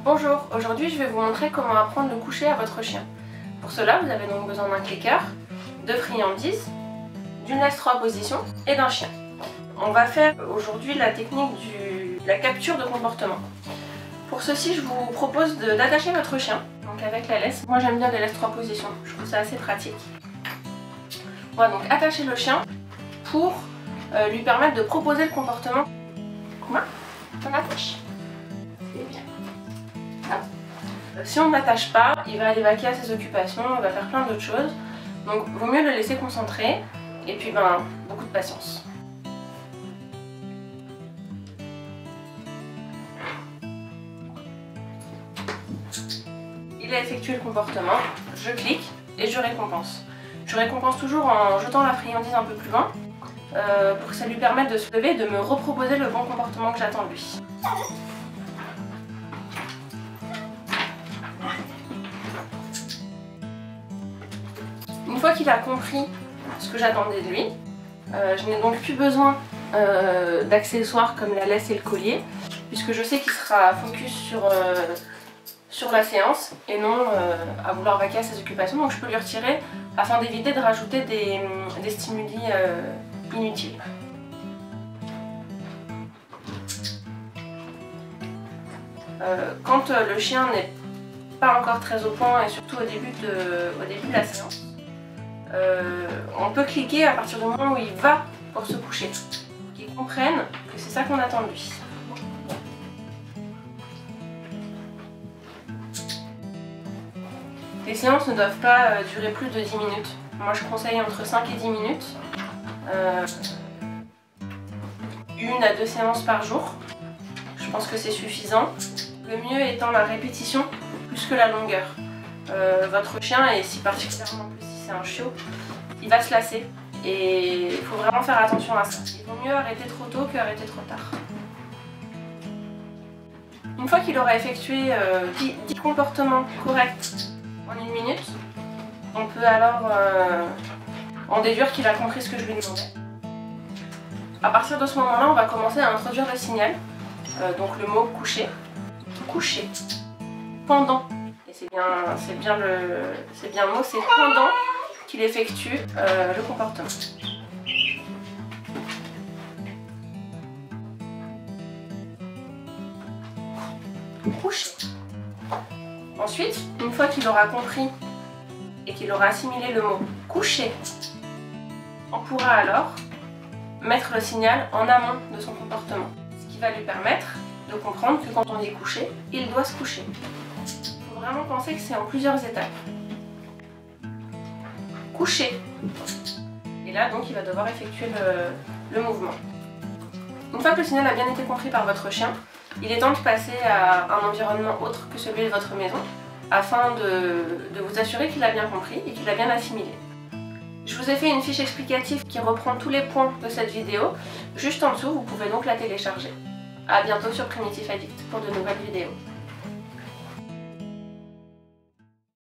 Bonjour, aujourd'hui je vais vous montrer comment apprendre le coucher à votre chien. Pour cela, vous avez donc besoin d'un clicker, de friandises, d'une laisse 3 positions et d'un chien. On va faire aujourd'hui la technique de la capture de comportement. Pour ceci, je vous propose d'attacher votre chien donc avec la laisse. Moi j'aime bien les laisses 3 positions, je trouve ça assez pratique. On va donc attacher le chien pour lui permettre de proposer le comportement. Comment on attache. Si on ne l'attache pas, il va aller vaquer à ses occupations, il va faire plein d'autres choses. Donc vaut mieux le laisser concentrer et puis beaucoup de patience. Il a effectué le comportement, je clique et je récompense. Je récompense toujours en jetant la friandise un peu plus loin pour que ça lui permette de se lever et de me reproposer le bon comportement que j'attends de lui. Une fois qu'il a compris ce que j'attendais de lui, je n'ai donc plus besoin d'accessoires comme la laisse et le collier, puisque je sais qu'il sera focus sur la séance et non à vouloir vaquer à ses occupations, donc je peux lui retirer afin d'éviter de rajouter des stimuli inutiles. Quand le chien n'est pas encore très au point et surtout au début de la séance, on peut cliquer à partir du moment où il va pour se coucher, pour qu'il comprenne que c'est ça qu'on attend de lui. Les séances ne doivent pas durer plus de 10 minutes. Moi je conseille entre 5 et 10 minutes. 1 à 2 séances par jour. Je pense que c'est suffisant. Le mieux étant la répétition plus que la longueur. Votre chien, et si particulièrement plus si c'est un chiot, il va se lasser et il faut vraiment faire attention à ça. Il vaut mieux arrêter trop tôt qu'arrêter trop tard. Une fois qu'il aura effectué 10 comportements corrects en 1 minute, on peut alors en déduire qu'il a compris ce que je lui demandais. À partir de ce moment-là, on va commencer à introduire le signal, donc le mot coucher, coucher, pendant. C'est bien le mot, c'est pendant qu'il effectue le comportement. Coucher. Ensuite, une fois qu'il aura compris et qu'il aura assimilé le mot coucher, on pourra alors mettre le signal en amont de son comportement, ce qui va lui permettre de comprendre que quand on dit coucher, il doit se coucher. Il faut vraiment penser que c'est en plusieurs étapes. Coucher. Et là, donc, il va devoir effectuer le mouvement. Une fois que le signal a bien été compris par votre chien, il est temps de passer à un environnement autre que celui de votre maison, afin de vous assurer qu'il a bien compris et qu'il a bien assimilé. Je vous ai fait une fiche explicative qui reprend tous les points de cette vidéo. Juste en dessous, vous pouvez donc la télécharger. A bientôt sur Primitif Addict pour de nouvelles vidéos.